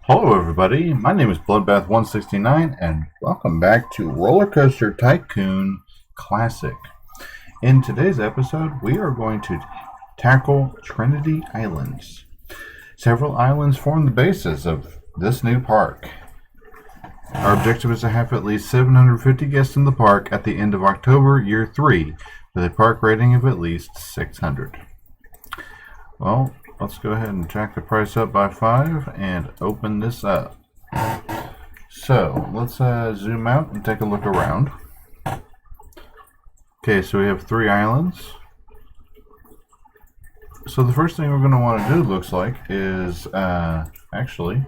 Hello everybody, my name is Bloodbath169 and welcome back to Rollercoaster Tycoon Classic. In today's episode, we are going to tackle Trinity Islands. Several islands form the basis of this new park. Our objective is to have at least 750 guests in the park at the end of October, year 3, with a park rating of at least 600. Well, let's go ahead and jack the price up by 5 and open this up. So, let's zoom out and take a look around. Okay, so we have 3 islands. So the first thing we're going to want to do, looks like, is actually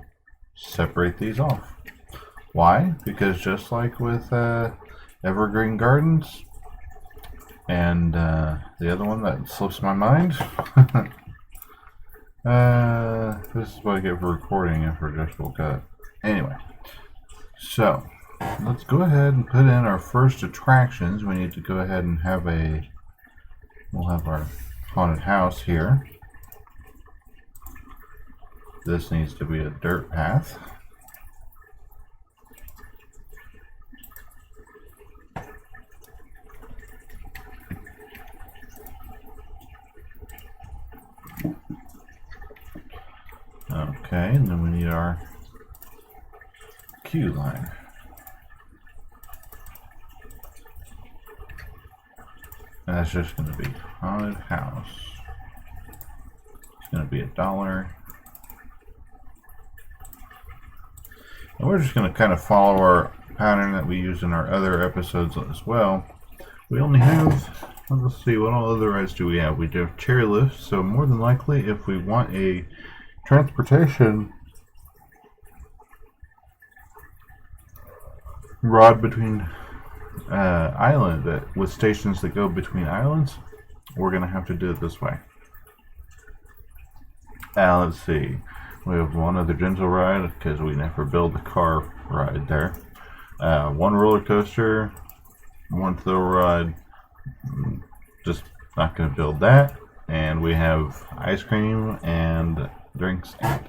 separate these off. Why? Because just like with Evergreen Gardens and the other one that slips my mind, this is what I get for recording and for adjustable cut. Anyway, so let's go ahead and put in our first attractions. We need to go ahead and we'll have our haunted house here. This needs to be a dirt path. Okay, and then we need our queue line. And that's just going to be haunted house. It's going to be $1. And we're just going to kind of follow our pattern that we used in our other episodes as well. We only have, let's see, what all other rides do we have? We do have chair lifts, so more than likely if we want a transportation rod between with stations that go between islands, we're going to have to do it this way. Let's see. We have one other gentle ride because we never build the car ride there. One roller coaster, one thrill ride. Just not going to build that. And we have ice cream and drinks and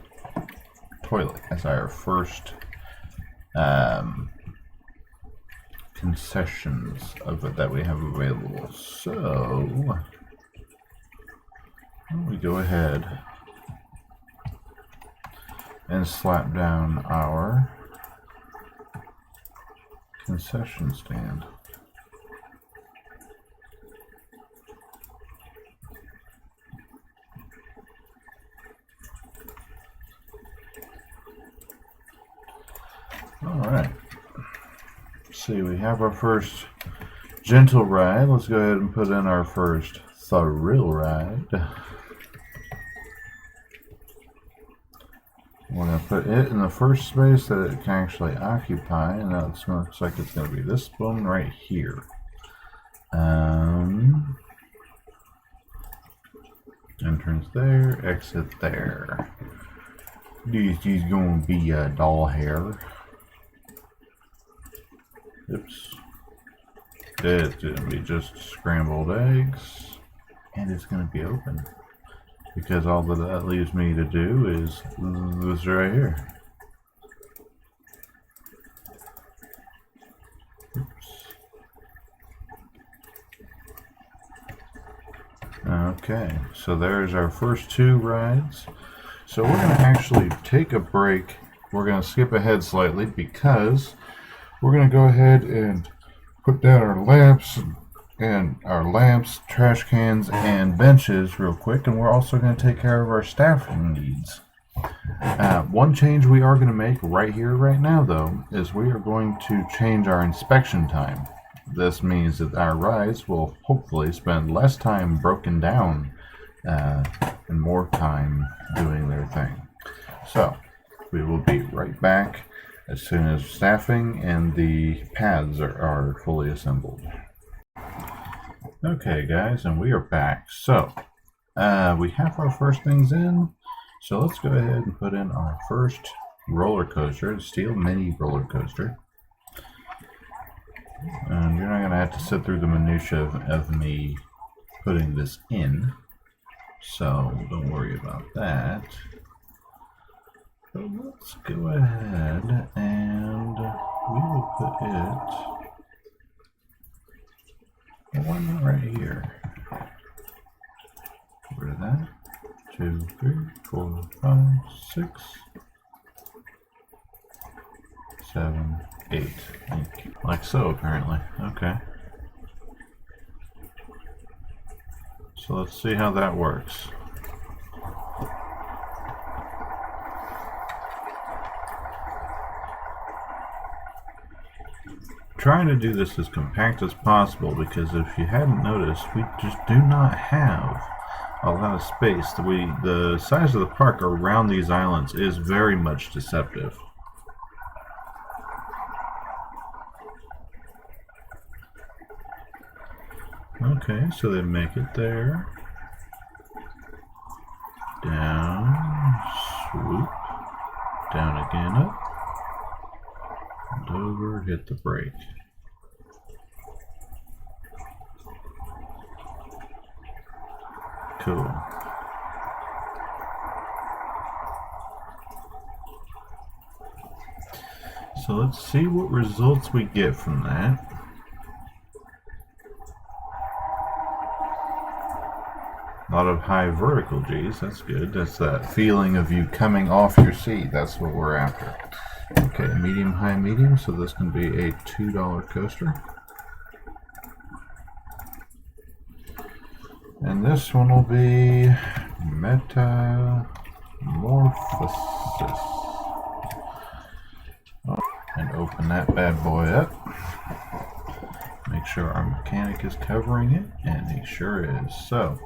toilet as our first concessions of it that we have available. So we go ahead and slap down our concession stand. Alright, see, we have our first gentle ride. Let's go ahead and put in our first thrill ride. We're going to put it in the first space that it can actually occupy, and that looks like it's going to be this one right here. Entrance there, exit there. This is going to be a doll hair. Oops. It's going to be just scrambled eggs, and it's going to be open. Because all that leaves me to do is this right here. Oops. Okay, so there's our first 2 rides. So we're going to actually take a break. We're going to skip ahead slightly because we're going to go ahead and put down our lamps, trash cans, and benches real quick, and we're also going to take care of our staffing needs. One change we are going to make right here, right now, though, is we are going to change our inspection time. This means that our rides will hopefully spend less time broken down and more time doing their thing. So, we will be right back as soon as staffing and the pads are fully assembled. Okay guys, and we are back. So, we have our first things in. So let's go ahead and put in our first roller coaster, Steel Mini roller coaster. And you're not going to have to sit through the minutia of me putting this in, so don't worry about that. So let's go ahead and we will put it one right here. Get rid of that. 2, 3, 4, 5, 6, 7, 8. Like so, apparently. Okay. So let's see how that works. Trying to do this as compact as possible because if you hadn't noticed, we just do not have a lot of space. The size of the park around these islands is very much deceptive. Okay, so they make it there. Down, swoop, down again, up, and over, hit the brake. Cool. So let's see what results we get from that. A lot of high vertical G's, that's good. That's that feeling of you coming off your seat. That's what we're after. Okay, medium, high, medium. So this can be a $2 coaster. And this one will be Metamorphosis. And open that bad boy up. Make sure our mechanic is covering it, and he sure is. So,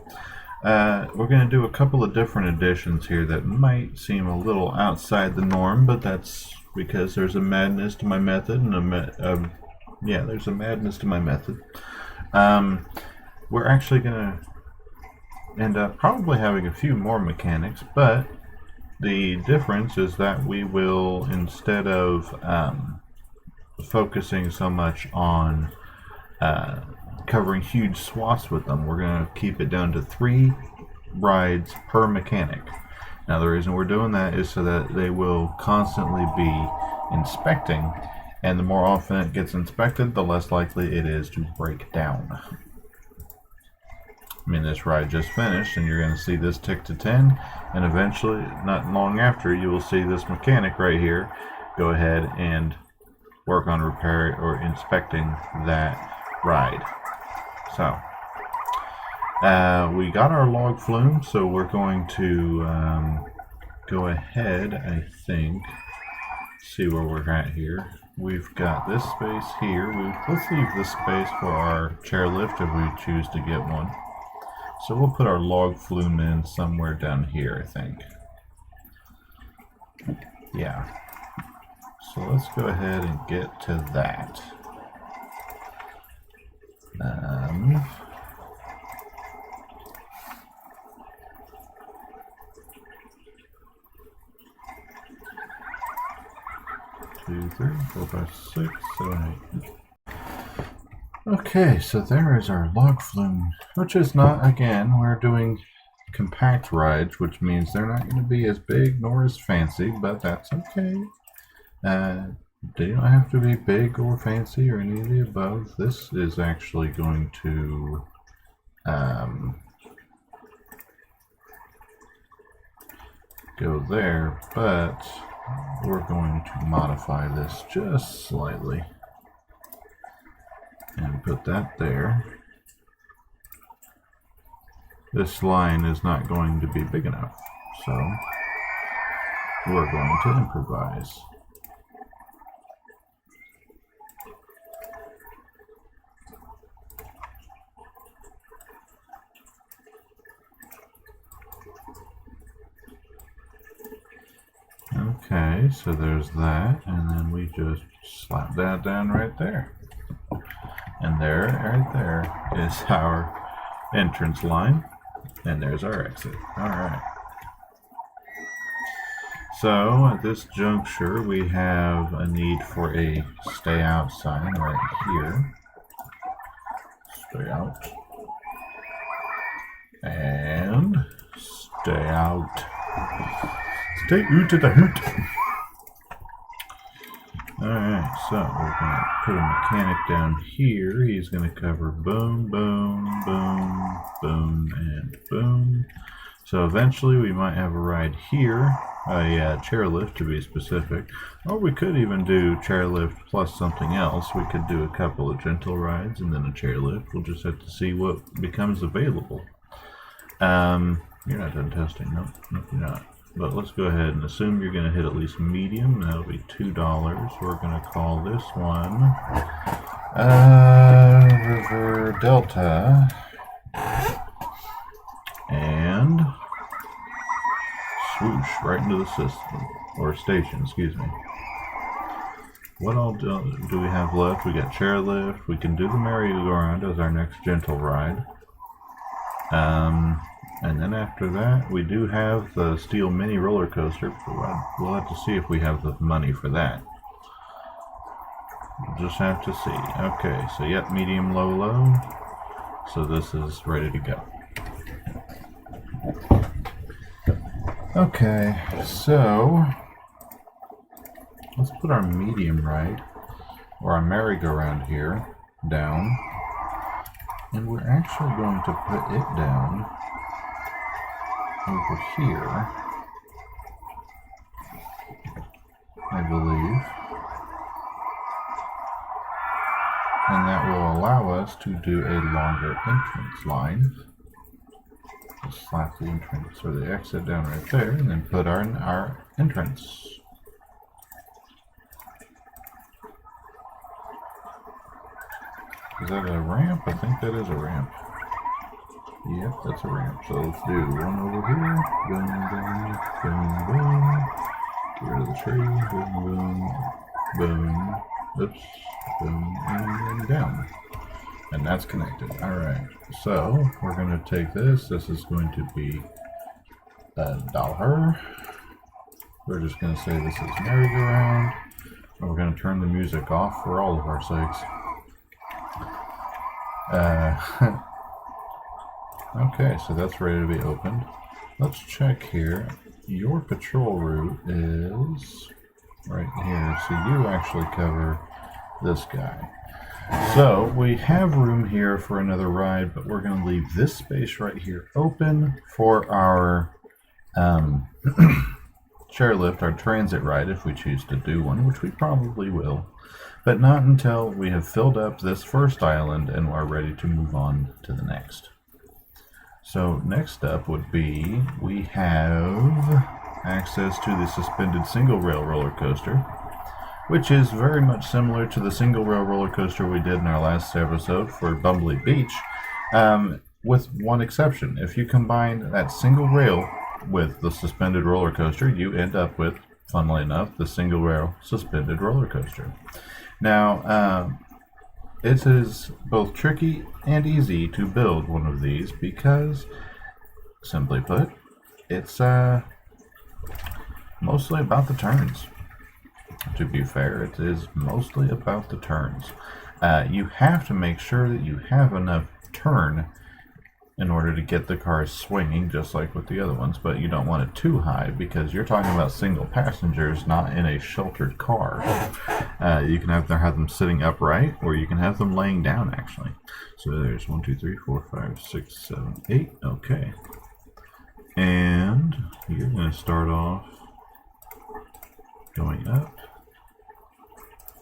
we're going to do a couple of different additions here that might seem a little outside the norm, but that's because there's a madness to my method, and there's a madness to my method. We're actually going to end up probably having a few more mechanics, but the difference is that we will, instead of focusing so much on covering huge swaths with them, we're going to keep it down to 3 rides per mechanic. Now the reason we're doing that is so that they will constantly be inspecting, and the more often it gets inspected, the less likely it is to break down. I mean, this ride just finished, and you're going to see this tick to 10, and eventually, not long after, you will see this mechanic right here go ahead and work on repair or inspecting that ride. So, we got our log flume, so we're going to go ahead, I think, see where we're at here. We've got this space here. Let's leave this space for our chairlift if we choose to get one. So we'll put our log flume in somewhere down here, I think. Yeah. So let's go ahead and get to that. 2, 3, 4, 5, 6, 7, 8. Okay, so there is our log flume, which is not, again, we're doing compact rides, which means they're not going to be as big nor as fancy, but that's okay. They don't have to be big or fancy or any of the above. This is actually going to go there, but we're going to modify this just slightly and put that there. This line is not going to be big enough, so we're going to improvise. Okay, so there's that, and then we just slap that down right there. And there, right there, is our entrance line, and there's our exit. Alright. So, at this juncture, we have a need for a stay out sign right here. Stay out. And stay out. Stay oot at the hoot. Alright, so we're going to put a mechanic down here. He's going to cover boom, boom, boom, boom, and boom. So eventually we might have a ride here, a chairlift to be specific, or we could even do chairlift plus something else. We could do a couple of gentle rides and then a chairlift. We'll just have to see what becomes available. You're not done testing. Nope, you're not. But let's go ahead and assume you're going to hit at least medium. That'll be $2. We're going to call this one River Delta. And swoosh right into the system, or station, excuse me. What all do we have left? We got chairlift. We can do the merry-go-round as our next gentle ride. And then after that, we do have the steel mini roller coaster. We'll have to see if we have the money for that. We'll just have to see. Okay, so yep, medium, low, low. So this is ready to go. Okay, so let's put our medium ride, or our merry-go-round here, down. And we're actually going to put it down over here, I believe. And that will allow us to do a longer entrance line. Just slap the entrance or the exit down right there, and then put our entrance. Is that a ramp? I think that is a ramp. Yep, that's a ramp. So let's do one over here. Boom, boom, boom, boom. Get rid of the tree. Boom, boom, boom. Oops. Boom, and then down. And that's connected. Alright. So we're going to take this. This is going to be $1. We're just going to say this is merry-go-round. And we're going to turn the music off for all of our sakes. Okay, so that's ready to be opened. Let's check here. Your patrol route is right here, so you actually cover this guy. So we have room here for another ride, but we're going to leave this space right here open for our chairlift, our transit ride, if we choose to do one, which we probably will. But not until we have filled up this first island and are ready to move on to the next. So next up would be, we have access to the suspended single rail roller coaster, which is very much similar to the single rail roller coaster we did in our last episode for Bumbly Beach, with one exception. If you combine that single rail with the suspended roller coaster, you end up with, funnily enough, the single rail suspended roller coaster. Now, it is both tricky and easy to build one of these because, simply put, it's mostly about the turns. To be fair, it is mostly about the turns. You have to make sure that you have enough turn in order to get the car swinging, just like with the other ones, but you don't want it too high because you're talking about single passengers, not in a sheltered car. You can have them sitting upright, or you can have them laying down, actually. So there's 1, 2, 3, 4, 5, 6, 7, 8. Okay. And you're going to start off going up.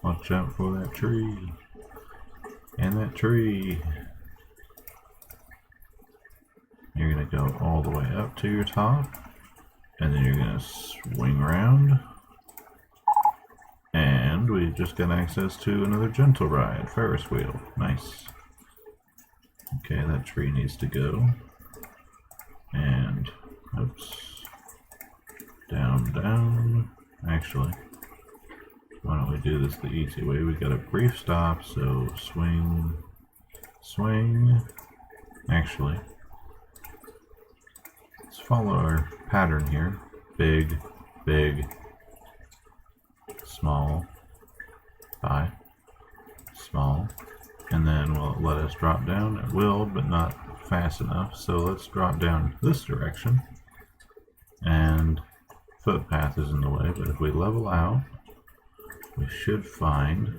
Watch out for that tree. And that tree. You're going to go all the way up to your top, and then you're going to swing around, and we just got access to another gentle ride, Ferris wheel. Nice. Okay, that tree needs to go, and oops, down, down. Actually, why don't we do this the easy way? We got a brief stop, so swing, swing. Actually, let's follow our pattern here. Big, big, small, high, small, and then will it let us drop down? It will, but not fast enough. So let's drop down this direction and footpath is in the way, but if we level out, we should find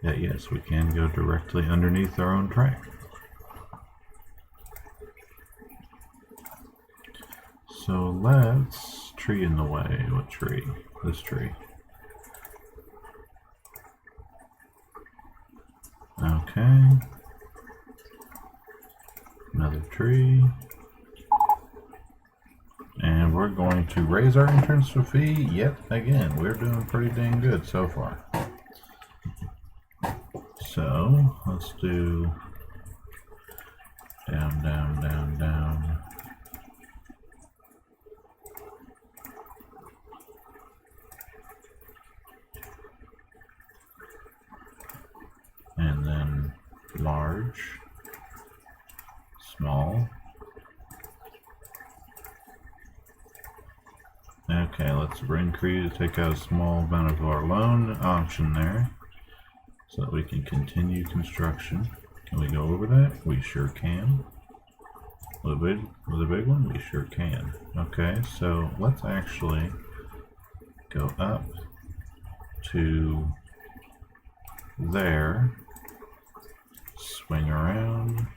that yes, we can go directly underneath our own track. So let's tree in the way. What tree? This tree. Okay. Another tree. And we're going to raise our entrance fee yet again. We're doing pretty dang good so far. So let's do down, down, down, down. And then large, small. Okay, let's increase, take out a small amount of our loan option there so that we can continue construction. Can we go over that? We sure can. With a big one? We sure can. Okay, so let's actually go up to there, swing around,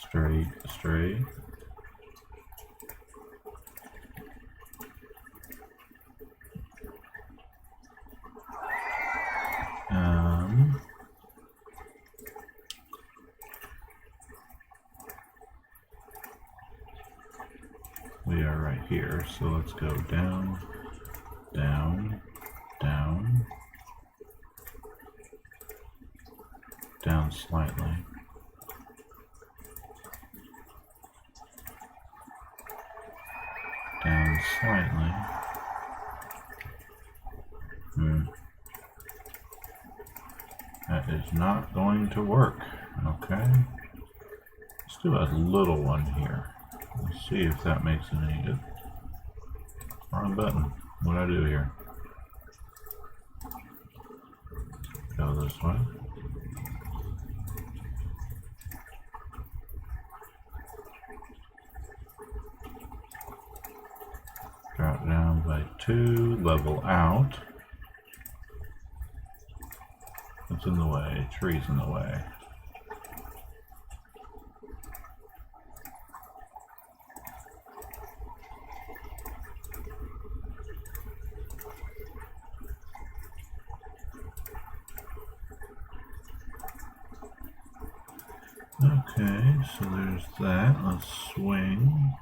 straight, straight. We are right here, so let's go down, down, down, down slightly. Down slightly. That is not going to work. Okay. Let's do a little one here. Let's see if that makes any good. Wrong button. What'd I do here? Go this way. Drop down by 2, level out. What's in the way? Trees in the way. Okay, so there's that. Let's swing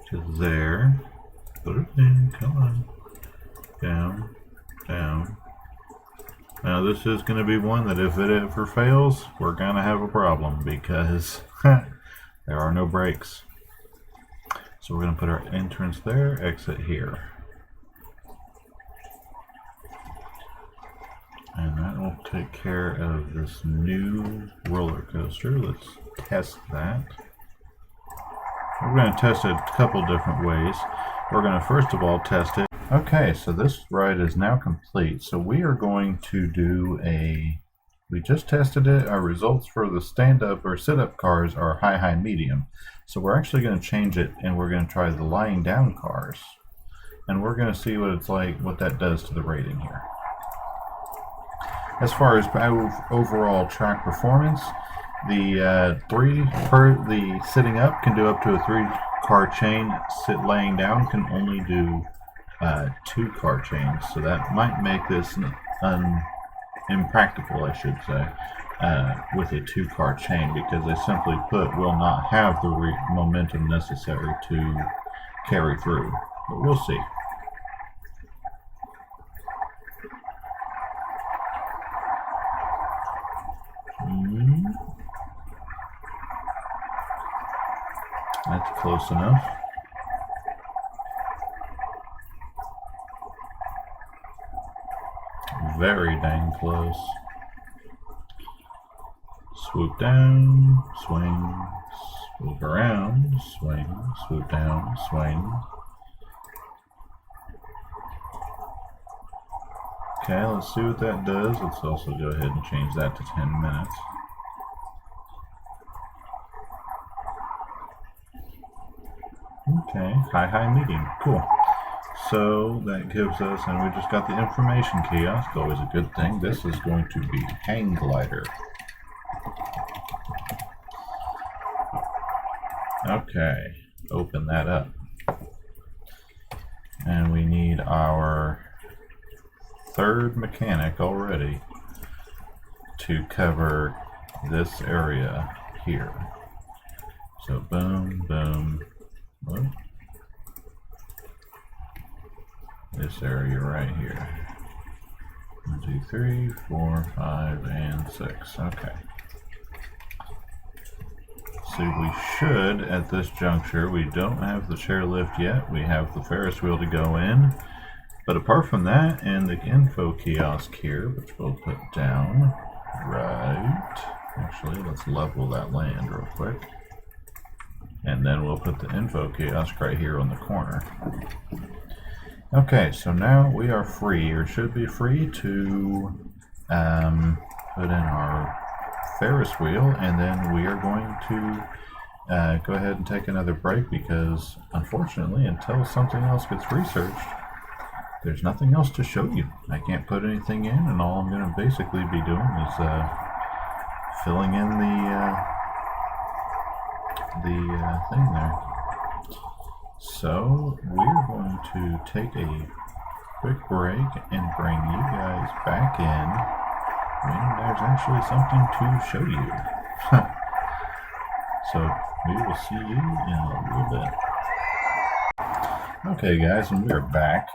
to there. Put it in, come on. Down, down. Now this is going to be one that if it ever fails, we're going to have a problem because there are no brakes. So we're going to put our entrance there, exit here. And that will take care of this new roller coaster. Let's test that. We're going to test it a couple different ways. We're going to first of all test it. Okay, so this ride is now complete. So we are going to do we just tested it. Our results for the stand-up or sit-up cars are high, high, medium. So we're actually going to change it and we're going to try the lying down cars. And we're going to see what it's like, what that does to the rating here. As far as overall track performance, the sitting up can do up to a 3-car chain. Laying down can only do 2-car chains. So that might make this impractical, I should say, with a 2-car chain, because they simply put will not have the momentum necessary to carry through. But we'll see. That's close enough. Very dang close. Swoop down, swing, swoop around, swing, swoop down, swing. Okay, let's see what that does. Let's also go ahead and change that to 10 minutes. Okay, high medium, cool. So that gives us, and we just got the information kiosk, always a good thing. This is going to be hang glider. Okay, open that up. And we need our third mechanic already to cover this area here. So boom, boom, whoop. This area right here. 1, 2, 3, 4, 5, and 6. Okay. So we should, at this juncture, we don't have the chairlift yet. We have the Ferris wheel to go in. But apart from that, and the info kiosk here, which we'll put down right. Actually, let's level that land real quick. And then we'll put the info kiosk right here on the corner. Okay, so now we are free, or should be free, to put in our Ferris wheel, and then we are going to go ahead and take another break because, unfortunately, until something else gets researched, there's nothing else to show you. I can't put anything in, and all I'm going to basically be doing is filling in the thing there. So we're going to take a quick break and bring you guys back in when there's actually something to show you. So we will see you in a little bit. Okay guys, and we are back.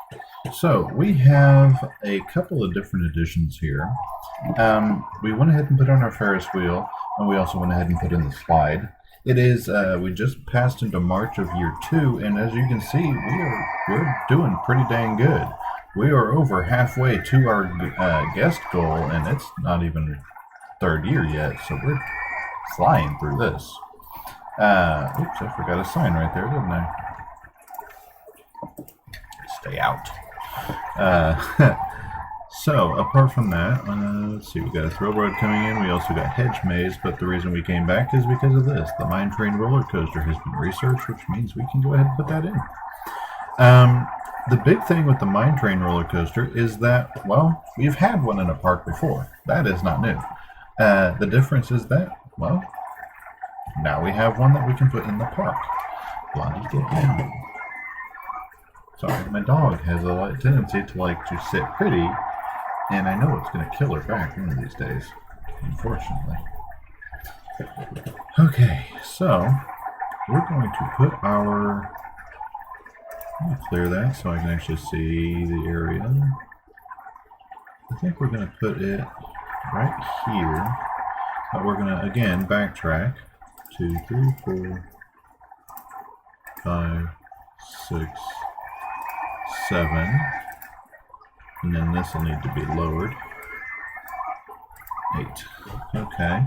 So we have a couple of different additions here. We went ahead and put on our Ferris wheel, and we also went ahead and put in the slide. It is, we just passed into March of year 2, and as you can see, we're doing pretty dang good. We are over halfway to our guest goal, and it's not even third year yet, so we're flying through this. Oops, I forgot a sign right there, didn't I? Stay out. So, apart from that, let's see, we got a thrill road coming in. We also got hedge maze, but the reason we came back is because of this. The mine train roller coaster has been researched, which means we can go ahead and put that in. The big thing with the mine train roller coaster is that, well, we've had one in a park before. That is not new. The difference is that, well, now we have one that we can put in the park. Blondie, get down. Sorry, my dog has a tendency to sit pretty, and I know it's going to kill her back one of these days, unfortunately. Okay, so we're going to put our... Let me clear that so I can actually see the area. I think we're going to put it right here, but we're going to, again, backtrack. 2, 3, 4, 5, 6, 7, and then this will need to be lowered. 8. Okay.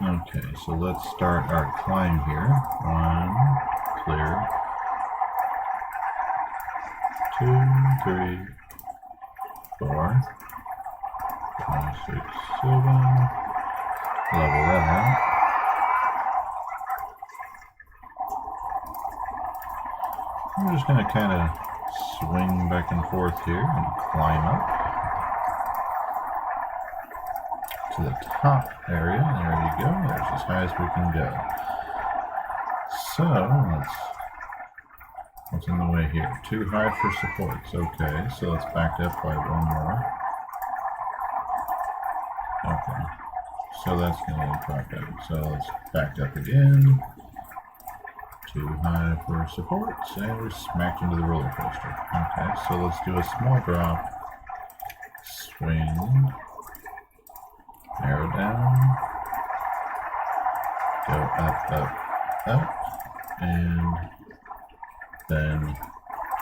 Okay, so let's start our climb here. 1, clear. 2, 3, 4, 5, 6, 7. Level that out. I'm just going to kind of swing back and forth here and climb up to the top area. There you go. There's as high as we can go. So, what's in the way here? Too high for supports. Okay, so let's back up by one more. Okay, so that's going to back up. So let's back up again. Too high for supports, and we're smacked into the roller coaster. Okay, so let's do a small drop, swing, narrow down, go up, up, up, and then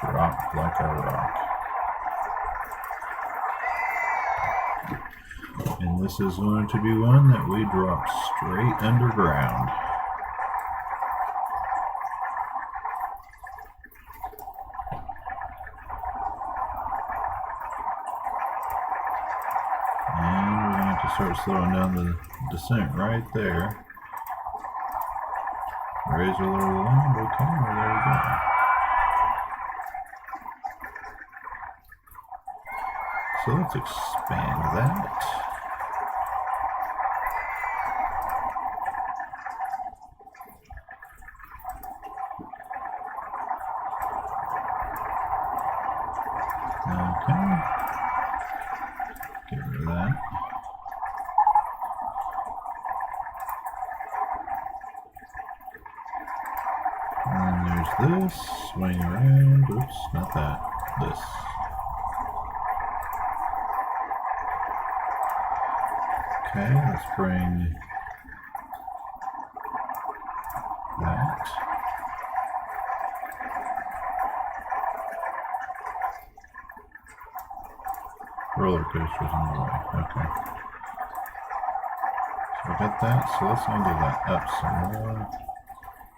drop like a rock. And this is going to be one that we drop straight underground. Start slowing down the descent right there. Raise or lower the land. Okay, well, there we go. So let's expand that. Okay. Get rid of that. And there's this. Swing around. Oops, not that. This. Okay, let's bring that. Roller coaster's in the way. Okay. So we got that. So let's angle that up some more.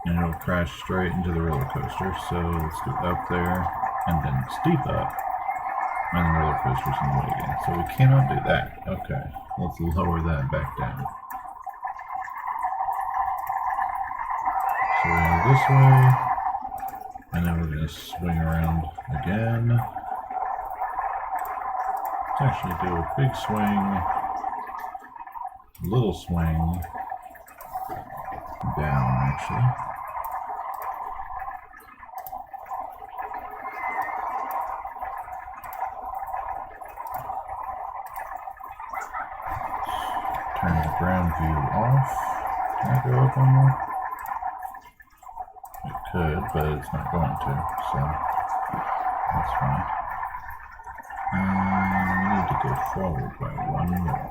And it'll crash straight into the roller coaster. So let's go up there and then steep up. And the roller coaster's in the way again. So we cannot do that. Okay. Let's lower that back down. So we're going to go this way. And then we're going to swing around again. Let's actually do a big swing, little swing, down actually. Turn the ground view off. Can I go up one more? It could, but it's not going to, so that's fine. We need to go forward by one more.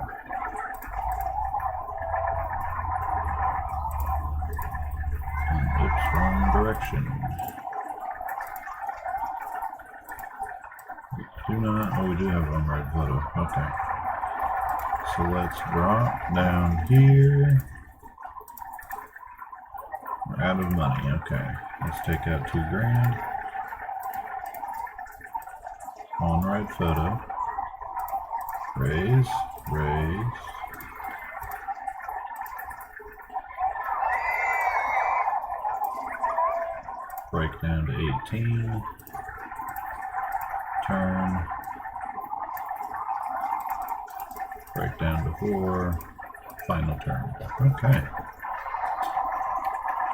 And oops, wrong direction. We do not, oh, we do have one red photo. Okay. So let's drop down here. We're out of money. Okay. Let's take out $2,000. On right photo. Raise, raise. Break down to 18. Turn. Break down to 4. Final turn. Okay.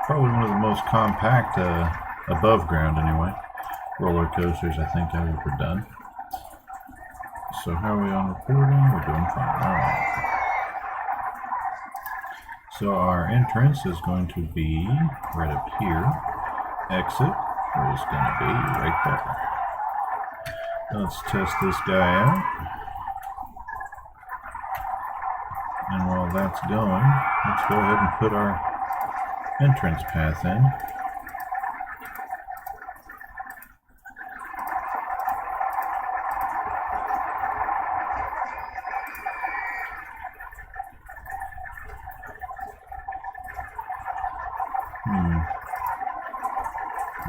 Probably one of the most compact, above ground anyway, roller coasters I think I've ever done. So how are we on recording? We're doing fine. Alright. So our entrance is going to be right up here. Exit is going to be right there. Let's test this guy out. And while that's going, let's go ahead and put our entrance path in.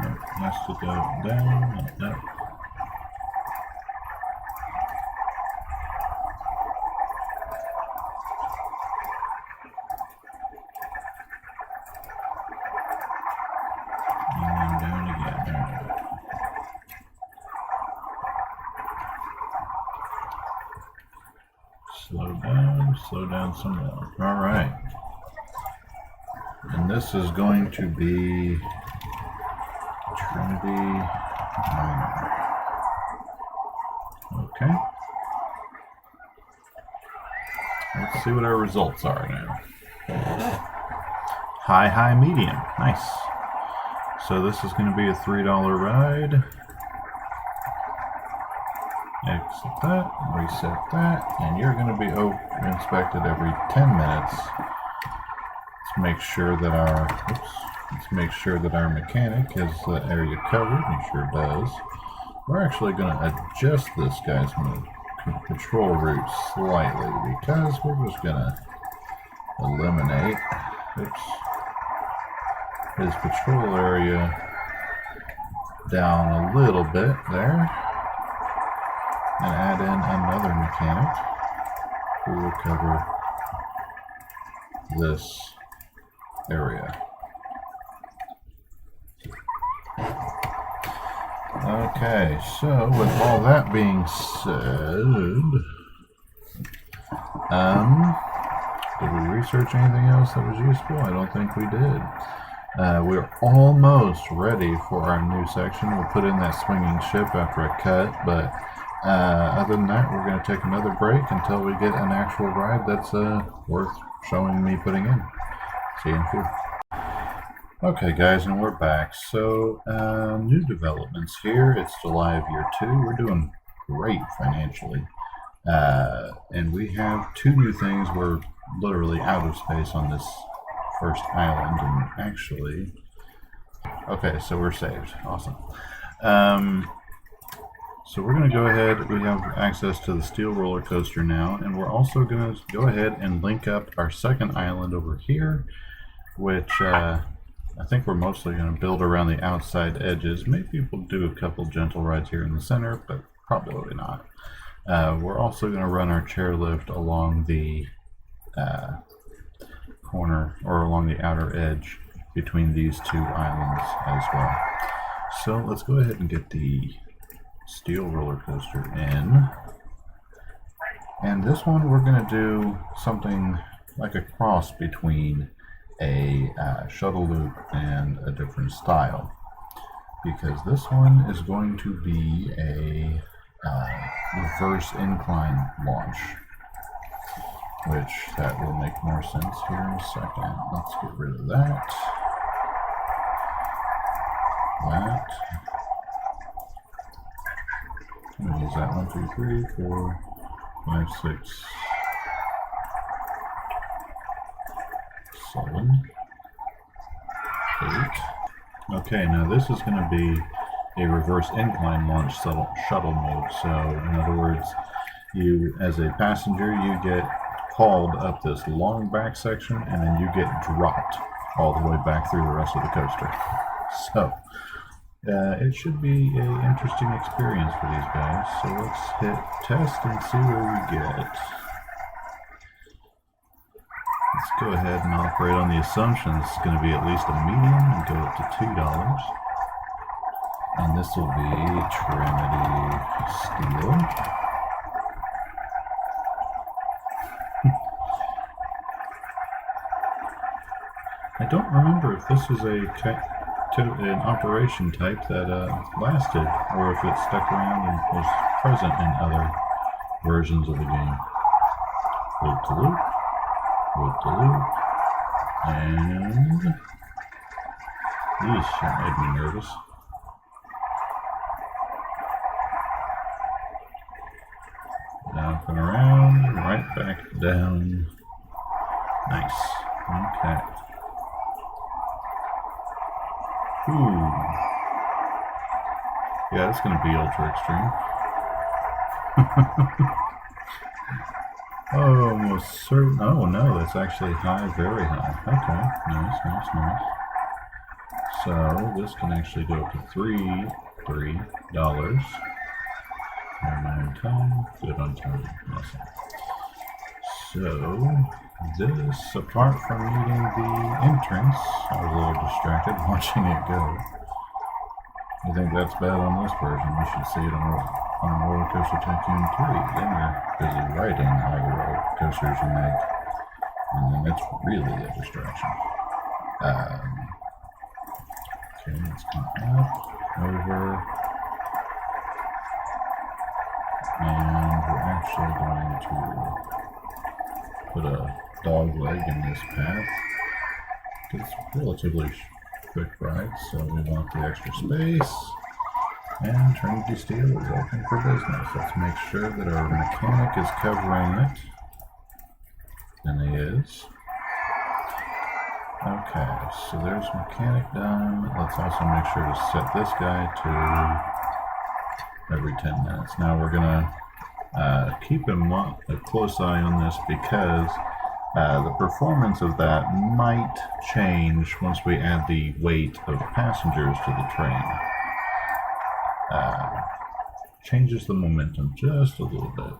Nope, has to go down. Nope. And then down again. Slow down some more. All right. And this is going to be Trinity Islands. Okay. Let's see what our results are now. High, high, medium. Nice. So this is going to be a $3 ride. Exit that, reset that, and you're going to be inspected every 10 minutes. Let's make sure that our mechanic has the area covered. He sure does. We're actually going to adjust this guy's control route slightly because we're just going to eliminate his patrol area down a little bit there and add in another mechanic who will cover this area. Okay, so with all that being said, did we research anything else that was useful? I don't think we did. We're almost ready for our new section. We'll put in that swinging ship after a cut, but other than that, we're going to take another break until we get an actual ride that's worth showing me putting in. See you in a few. Okay guys, and we're back. So, new developments here. It's July of year 2. We're doing great financially. And we have 2 new things. We're literally out of space on this first island, and actually... Okay, so we're saved. Awesome. So we're going to go ahead. We have access to the steel roller coaster now, and we're also going to go ahead and link up our second island over here, which... I think we're mostly going to build around the outside edges. Maybe we'll do a couple gentle rides here in the center, but probably not. We're also going to run our chairlift along the corner, or along the outer edge between these 2 islands as well. So let's go ahead and get the steel roller coaster in. And this one we're going to do something like a cross between a shuttle loop and a different style, because this one is going to be a reverse incline launch, which that will make more sense here in a second. Let's get rid of that. I'm going to use that 1, 2, 3, 4, 5, 6, 7, 8. Okay, now this is going to be a reverse incline launch shuttle mode. So, in other words, you, as a passenger, you get hauled up this long back section, and then you get dropped all the way back through the rest of the coaster. So, it should be an interesting experience for these guys. So let's hit test and see where we get. Let's go ahead and operate on the assumption this is going to be at least a medium and go up to $2. And this will be Trinity Steel. I don't remember if this is an operation type that lasted, or if it stuck around and was present in other versions of the game. Loop to loop. Loop to loop, and yeesh, that made me nervous. Up and around, right back down. Nice. Okay. Ooh. Yeah, it's going to be ultra extreme. Oh, almost certain. Oh no, that's actually high, very high. Okay, nice, nice, nice. So this can actually go up to $3. And time, good on time. Awesome. So this, apart from needing the entrance, I was a little distracted watching it go. I think that's bad on this version. We should see it on Rollercoaster Tycoon 3. Then you're busy writing all the roller coasters you make, and then it's really a distraction. Okay, let's come up, over, and we're actually going to put a dog leg in this path. It's a relatively quick ride, so we want the extra space. And Trinity Steel is open for business. Let's make sure that our mechanic is covering it. And he is. Okay, so there's mechanic done. Let's also make sure to set this guy to every 10 minutes. Now we're going to keep a close eye on this, because the performance of that might change once we add the weight of passengers to the train. Changes the momentum just a little bit.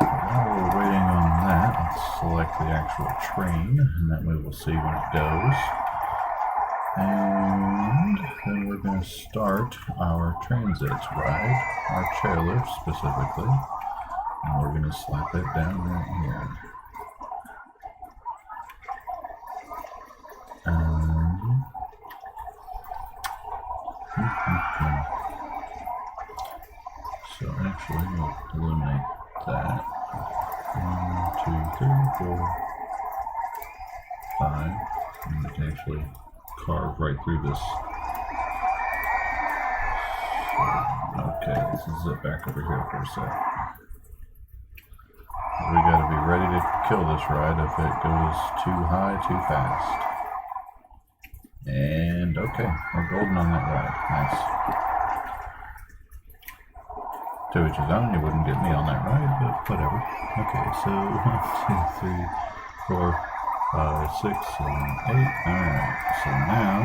Oh, select the actual train, and then we will see when it goes. And then we're going to start our transit ride, our chairlift specifically. And we're going to slap it down right here. So actually, we'll eliminate that. 1, 2, 3, 4, 5. And we can actually carve right through this. So, okay, let's zip back over here for a sec. We gotta be ready to kill this ride if it goes too high, too fast. And okay, we're golden on that ride. Nice. To each his own, you wouldn't get me on that ride, but whatever. Okay, so 1, 2, 3, 4, 5, 6, 7, 8. Alright, so now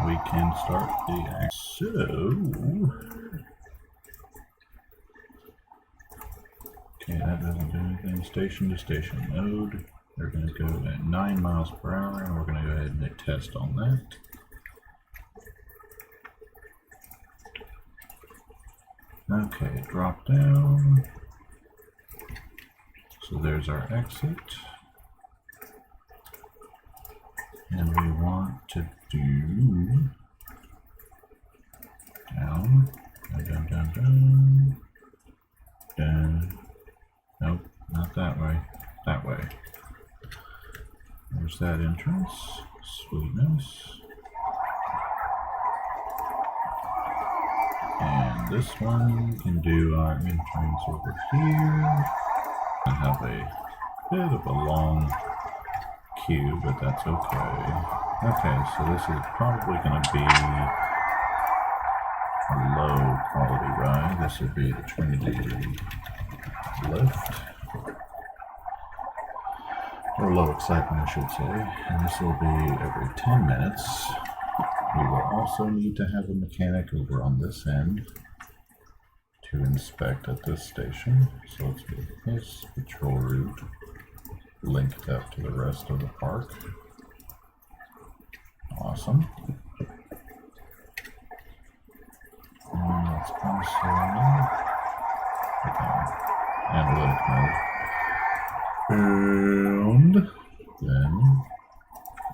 we can start the act. So okay, that doesn't do anything. Station to station mode. They're going to go at 9 miles per hour, and we're going to go ahead and hit test on that. Okay, drop down. So there's our exit. And we want to do down, down, down, down, down. Nope, not that way. That way. There's that entrance. Sweetness. And this one can do our entrance over here. I have a bit of a long queue, but that's okay. Okay, so this is probably going to be a low quality ride. This would be the Trinity lift. Or low excitement, I should say. And this will be every 10 minutes. We will also need to have a mechanic over on this end to inspect at this station. So let's get this patrol route linked up to the rest of the park. Awesome. And let's also analytic mode. And then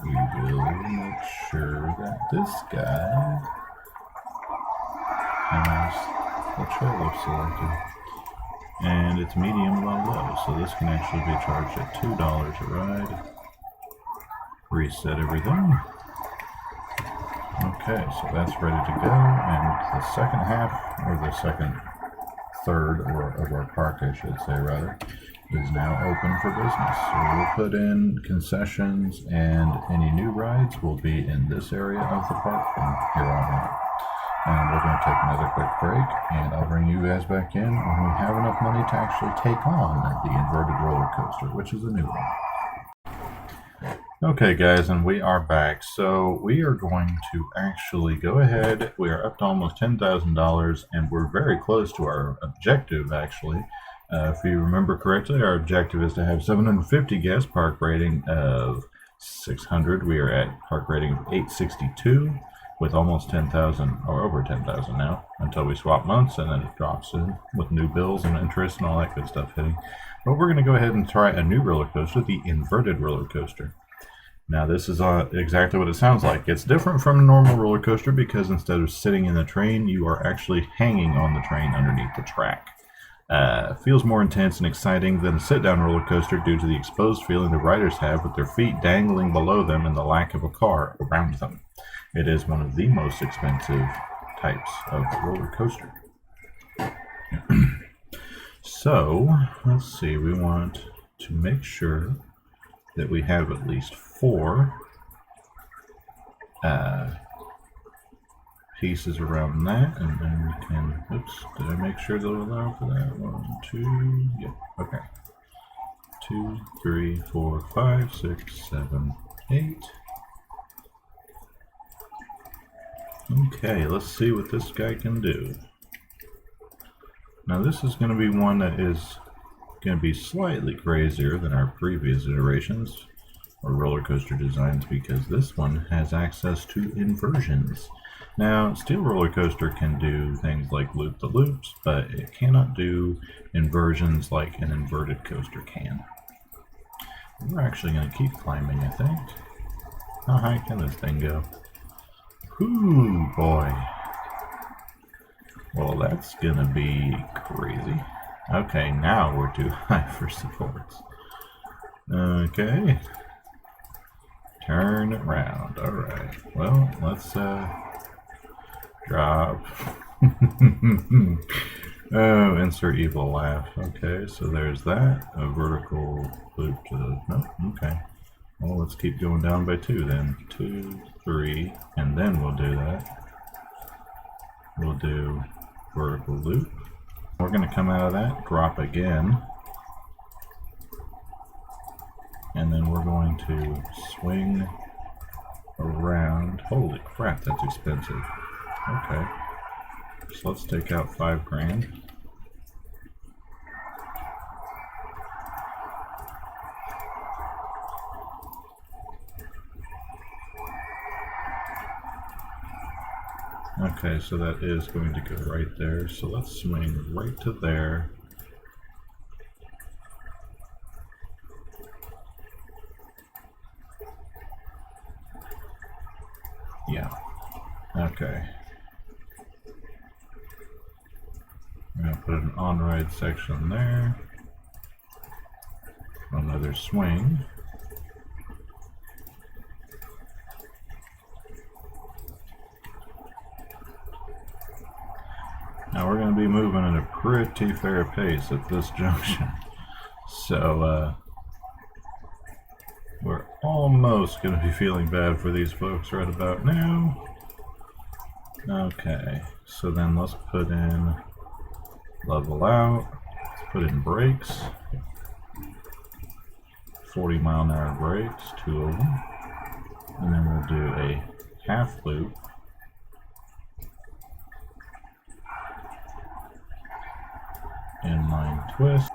we will make sure that this guy has the chairlift selected. And it's medium, low. So this can actually be charged at $2 a ride. Reset everything. Okay, so that's ready to go. And the second half, or the second third of our park, I should say rather, is now open for business. So we'll put in concessions, and any new rides will be in this area of the park from here on out. And we're going to take another quick break, and I'll bring you guys back in when we have enough money to actually take on the inverted roller coaster, which is a new one. Okay guys, and we are back. So we are going to actually go ahead. We are up to almost $10,000, and we're very close to our objective actually. If you remember correctly, our objective is to have 750 guests, park rating of 600. We are at park rating of 862 with almost 10,000, or over 10,000 now, until we swap months, and then it drops in with new bills and interest and all that good stuff hitting. But we're going to go ahead and try a new roller coaster, the inverted roller coaster. Now this is exactly what it sounds like. It's different from a normal roller coaster because instead of sitting in the train, you are actually hanging on the train underneath the track. Feels more intense and exciting than a sit-down roller coaster due to the exposed feeling the riders have with their feet dangling below them and the lack of a car around them. It is one of the most expensive types of roller coaster. So, let's see, we want to make sure that we have at least 4 pieces around that, and then we can, oops, did I make sure they'll allow for that? 1, 2, yeah, okay. 2, 3, 4, 5, 6, 7, 8. Okay, let's see what this guy can do. Now this is going to be one that is going to be slightly crazier than our previous iterations or roller coaster designs because this one has access to inversions. Now, Steel Roller Coaster can do things like loop-the-loops, but it cannot do inversions like an inverted coaster can. We're actually going to keep climbing, I think. How high can this thing go? Ooh, boy. Well, that's going to be crazy. Okay, now we're too high for supports. Okay. Turn it round. Alright. Well, let's drop. Oh, insert evil laugh. Okay, so there's that. A vertical loop to the... No, okay. Well, let's keep going down by 2 then. 2, 3, and then we'll do that. We'll do vertical loop. We're going to come out of that, drop again. And then we're going to swing around. Holy crap, that's expensive. Okay. So let's take out $5,000. Okay, so that is going to go right there. So let's swing right to there. Yeah. Okay. I'm going to put an on-ride section there. Another swing. Now we're going to be moving at a pretty fair pace at this junction. So, we're almost going to be feeling bad for these folks right about now. Okay, so then let's put in level out. Let's put in brakes. 40-mile-an-hour brakes, 2 of them. And then we'll do a half loop. Inline twist.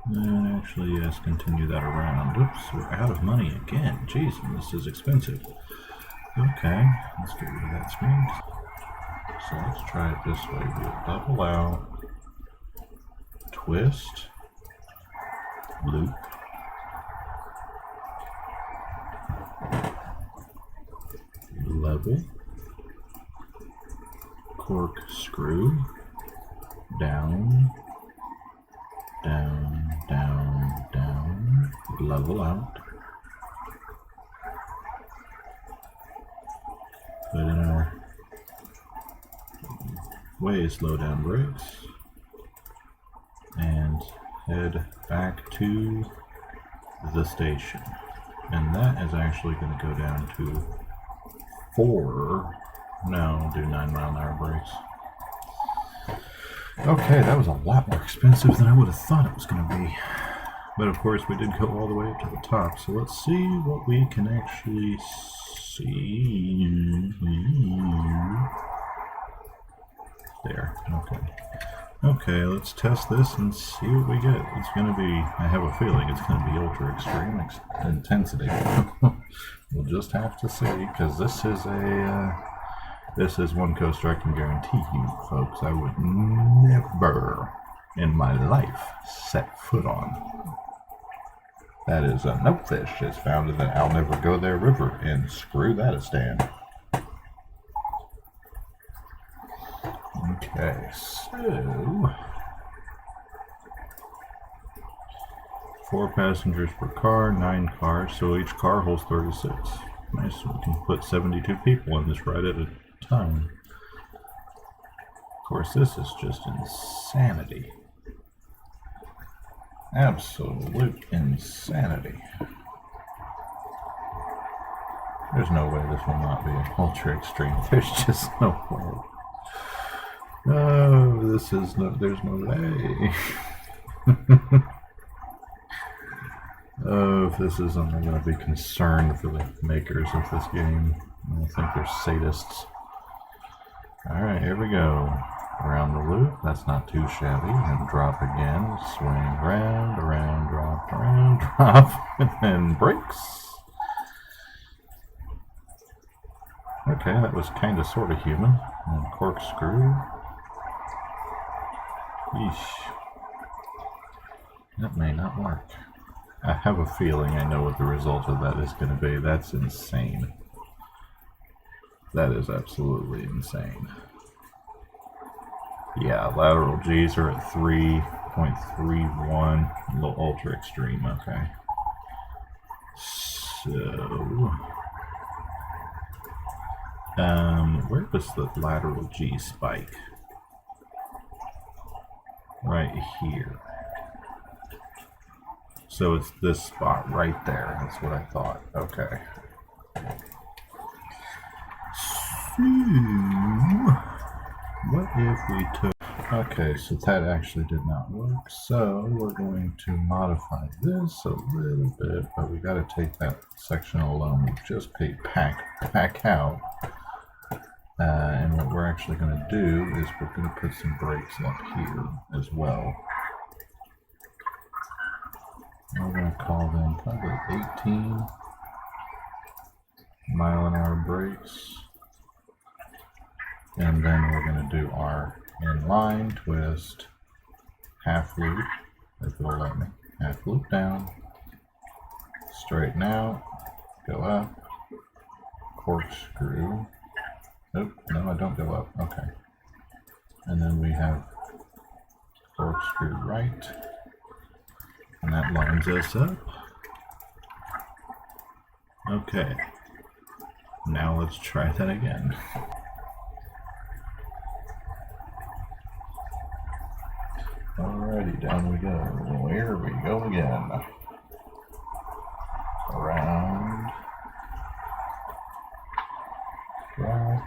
And actually, yes, continue that around. Oops, we're out of money again. Jeez, this is expensive. Okay, let's get rid of that swing. So let's try it this way. We'll double out, twist, loop, level, corkscrew, down, down, down, down, level out, put in our way slow down brakes, and head back to the station. And that is actually going to go down to 4, no, do 9-mile-an-hour brakes. Okay, that was a lot more expensive than I would have thought it was going to be. But of course we did go all the way up to the top, so let's see what we can actually see. There, okay. Okay, let's test this and see what we get. It's going to be, I have a feeling it's going to be ultra extreme intensity. We'll just have to see, because this is one coaster I can guarantee you, folks, I would never in my life set foot on. That is a Nopefish is found in the I'll Never Go There River, and screw that a stand. Okay, so 4 passengers per car, 9 cars, so each car holds 36. Nice, we can put 72 people in this ride at a time. Of course, this is just insanity. Absolute insanity. There's no way this will not be an ultra extreme. There's just no way. No, this is no, there's no way. if this is I'm going to be concerned for the makers of this game. I don't think they're sadists. Alright, here we go. Around the loop, that's not too shabby. And drop again, swing round, around, drop, and then brakes. Okay, that was kind of sort of human. And corkscrew. Yeesh. That may not work. I have a feeling I know what the result of that is going to be. That's insane. That is absolutely insane. Yeah, lateral G's are at 3.31. A little ultra extreme, okay. So, where was the lateral G spike? Right here. So it's this spot right there. That's what I thought. Okay. So, what if we took... Okay, so that actually did not work. So we're going to modify this a little bit, but we got to take that section alone. We've just pack out. And what we're actually going to do is we're going to put some brakes up here as well. We're going to call them probably 18 mile-an-hour brakes. And then we're going to do our inline twist, half loop, if it'll let me, half loop down, straighten out, go up, corkscrew, nope, no I don't go up, okay, and then we have corkscrew right, and that lines us up. Okay, now let's try that again. Alrighty, down we go. Here we go again. Around. Drop.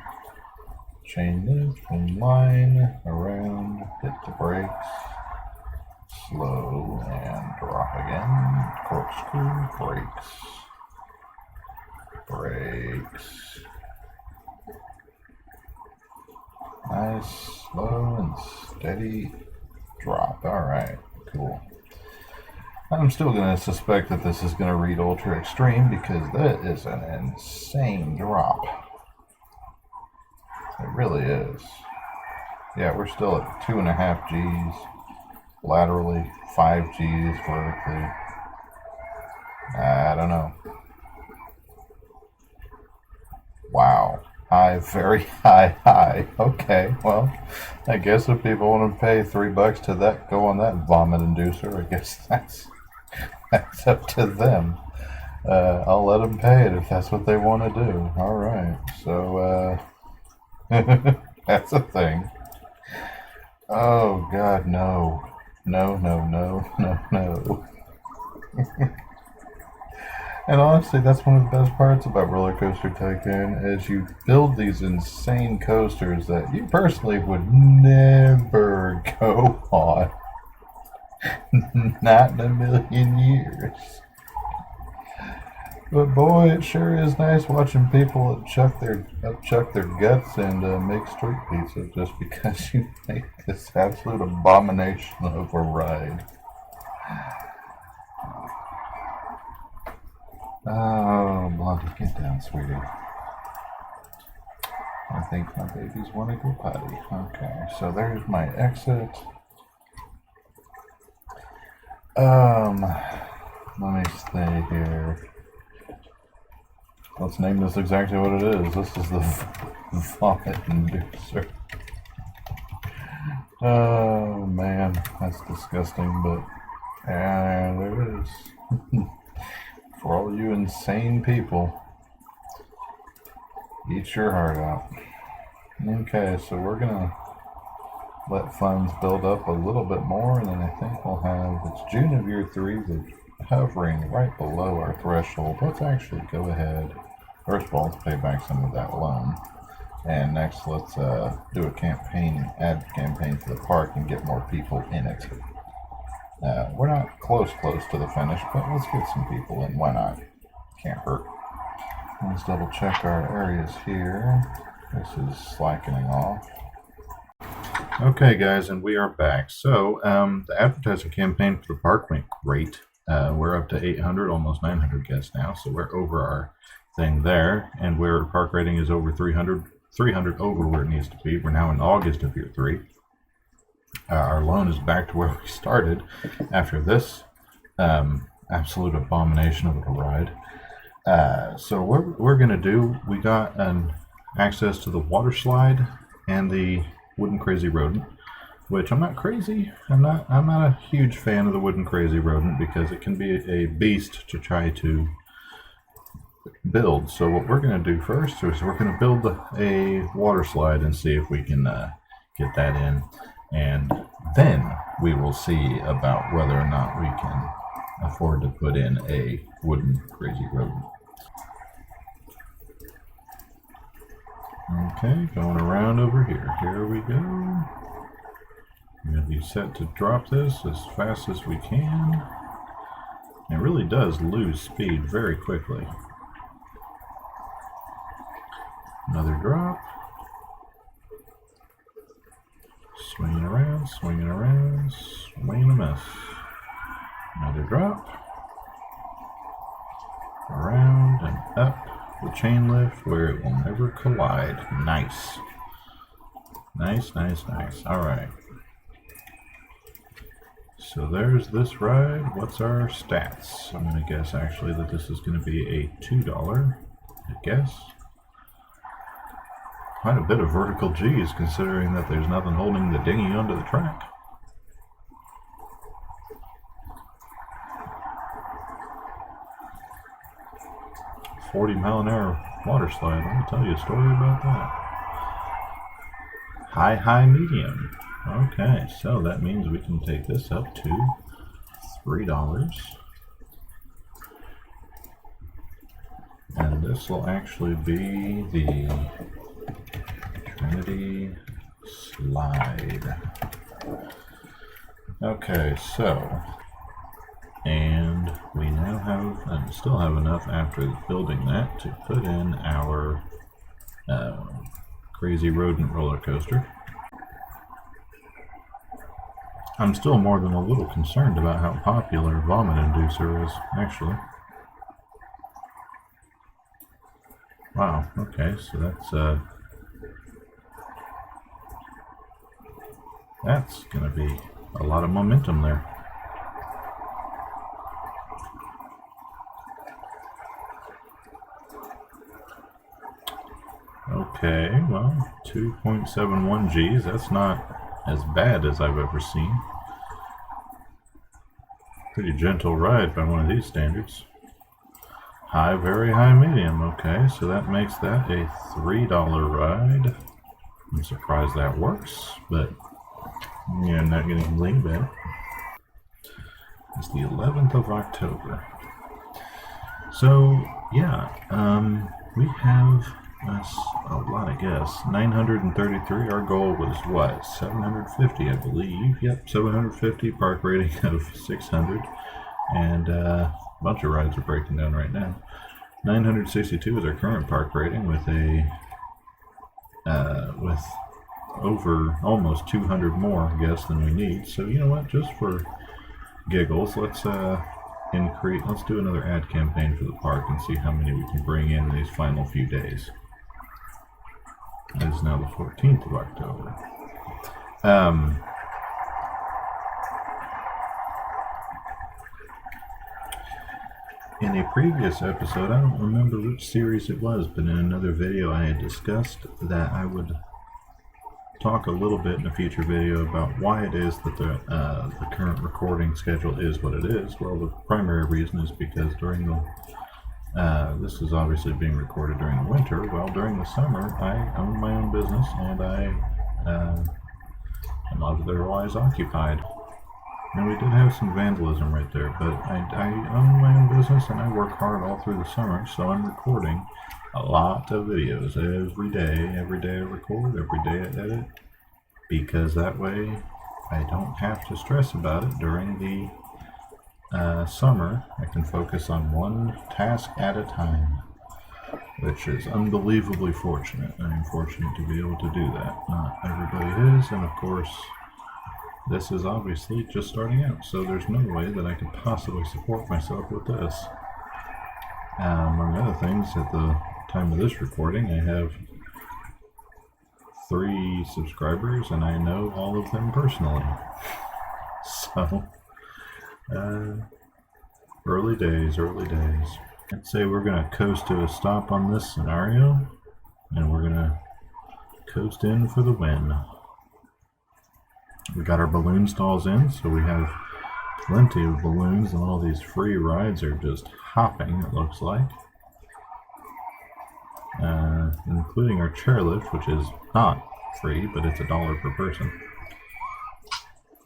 Chain lift from line. Around. Hit the brakes. Slow and drop again. Corkscrew. Brakes. Brakes. Nice. Slow and steady. Drop. Alright, cool. I'm still going to suspect that this is going to read ultra extreme because that is an insane drop. It really is. Yeah, we're still at 2.5 G's laterally, 5 G's vertically. I don't know. Wow. High, very high. Okay, well, I guess if people want to pay $3 to that, go on that vomit inducer. I guess that's up to them. I'll let them pay it if that's what they want to do. All right, so that's a thing. Oh God, no. And honestly, that's one of the best parts about Rollercoaster Tycoon is you build these insane coasters that you personally would never go on. Not in a million years. But boy, it sure is nice watching people chuck their guts and make street pizza just because you make this absolute abomination of a ride. Oh, Blondie, get down, sweetie. I think my babies want to go potty. Okay, so there's my exit. Let me stay here. Let's name this exactly what it is. This is the vomit inducer. Oh man, that's disgusting, but there it is. For all you insane people, eat your heart out. Okay, so we're gonna let funds build up a little bit more, and then I think we'll have, it's June of year 3, we're hovering right below our threshold. Let's actually go ahead, first of all, let's pay back some of that loan, and next let's do a campaign, ad campaign for the park and get more people in it. We're not close to the finish, but let's get some people in. Why not? Can't hurt. Let's double check our areas here. This is slackening off. Okay, guys, and we are back. So, the advertising campaign for the park went great. We're up to 800, almost 900 guests now, so we're over our thing there, and where park rating is over 300 over where it needs to be. We're now in August of year 3. Our loan is back to where we started after this absolute abomination of a ride. So what we're going to do, we got access to the water slide and the wooden crazy rodent, which I'm not crazy. I'm not a huge fan of the wooden crazy rodent because it can be a beast to try to build. So what we're going to do first is we're going to build a water slide and see if we can get that in, and then we will see about whether or not we can afford to put in a wooden crazy rodent. Okay, going around over here. Here we go. I'm going to be set to drop this as fast as we can. It really does lose speed very quickly. Another drop. Swinging around, swing and a miss. Another drop. Around and up the chain lift where it will never collide. Nice. Nice. Alright. So there's this ride. What's our stats? I'm going to guess actually that this is going to be a $2, I guess. Quite a bit of vertical G's considering that there's nothing holding the dinghy onto the track. $40-mile-an-hour water slide. Let me tell you a story about that. High, medium. Okay, so that means we can take this up to $3. And this will actually be the Trinity slide. Okay, so, and we now have, and still have enough after building that to put in our crazy rodent roller coaster. I'm still more than a little concerned about how popular Vomit Inducer is, actually. Wow, okay, so that's gonna be a lot of momentum there. Okay, well, 2.71 Gs, that's not as bad as I've ever seen. Pretty gentle ride by one of these standards. High, very high, medium. Okay, so that makes that a $3 ride. I'm surprised that works, but yeah, I'm not getting lean back. It's the 11th of October. So, yeah, we have a lot of guests. 933. Our goal was what? 750, I believe. Yep, 750. Park rating of 600. And a bunch of rides are breaking down right now. 962 is our current park rating with with over almost 200 more guests than we need. So you know what? Just for giggles, let's do another ad campaign for the park and see how many we can bring in these final few days. It is now the 14th of October. In a previous episode, I don't remember which series it was, but in another video I had discussed that I would talk a little bit in a future video about why it is that the current recording schedule is what it is. Well, the primary reason is because during the this is obviously being recorded during the winter. Well, during the summer, I own my own business and I am otherwise occupied. And we did have some vandalism right there, but I own my own business and I work hard all through the summer, so I'm recording a lot of videos every day. Every day I record, every day I edit, because that way I don't have to stress about it during the summer. I can focus on one task at a time, which is unbelievably fortunate. I'm fortunate to be able to do that. Not everybody is, and of course, this is obviously just starting out, so there's no way that I could possibly support myself with this. Among other things, at the time of this recording, I have 3 subscribers, and I know all of them personally. So, early days. I'd say we're going to coast to a stop on this scenario, and we're going to coast in for the win. We got our balloon stalls in, so we have plenty of balloons, and all these free rides are just hopping, it looks like. Including our chairlift, which is not free, but it's $1 per person.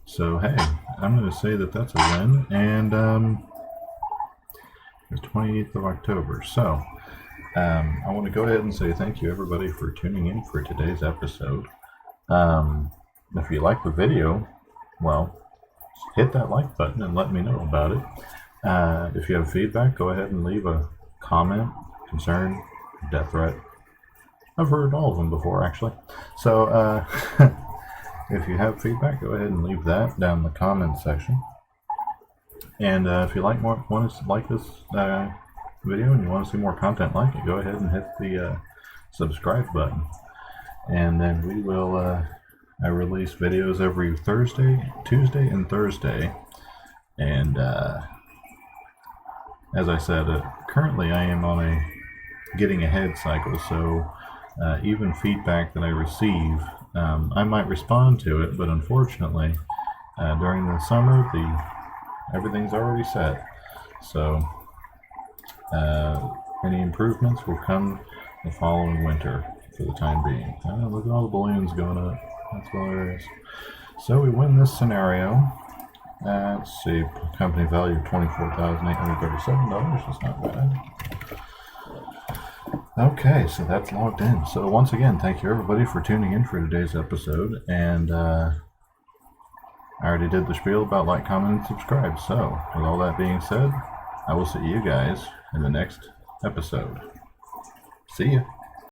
So hey, I'm going to say that that's a win, and the 28th of October. So I want to go ahead and say thank you everybody for tuning in for today's episode. If you like the video, well, hit that like button and let me know about it. If you have feedback, go ahead and leave a comment, concern, death threat. I've heard all of them before, actually. So if you have feedback, go ahead and leave that down in the comments section. And if you want to like this video and you want to see more content like it, go ahead and hit the subscribe button. And then we will I release videos every Tuesday and Thursday. And as I said, currently I am on a getting ahead cycle, so even feedback that I receive, I might respond to it, but unfortunately during the summer everything's already set, so any improvements will come the following winter for the time being. Look at all the balloons going up. That's hilarious. So we win this scenario. Let's see, company value of $24,837. That's not bad. Okay, so that's logged in. So once again, thank you everybody for tuning in for today's episode. And I already did the spiel about like, comment, and subscribe. So with all that being said, I will see you guys in the next episode. See ya.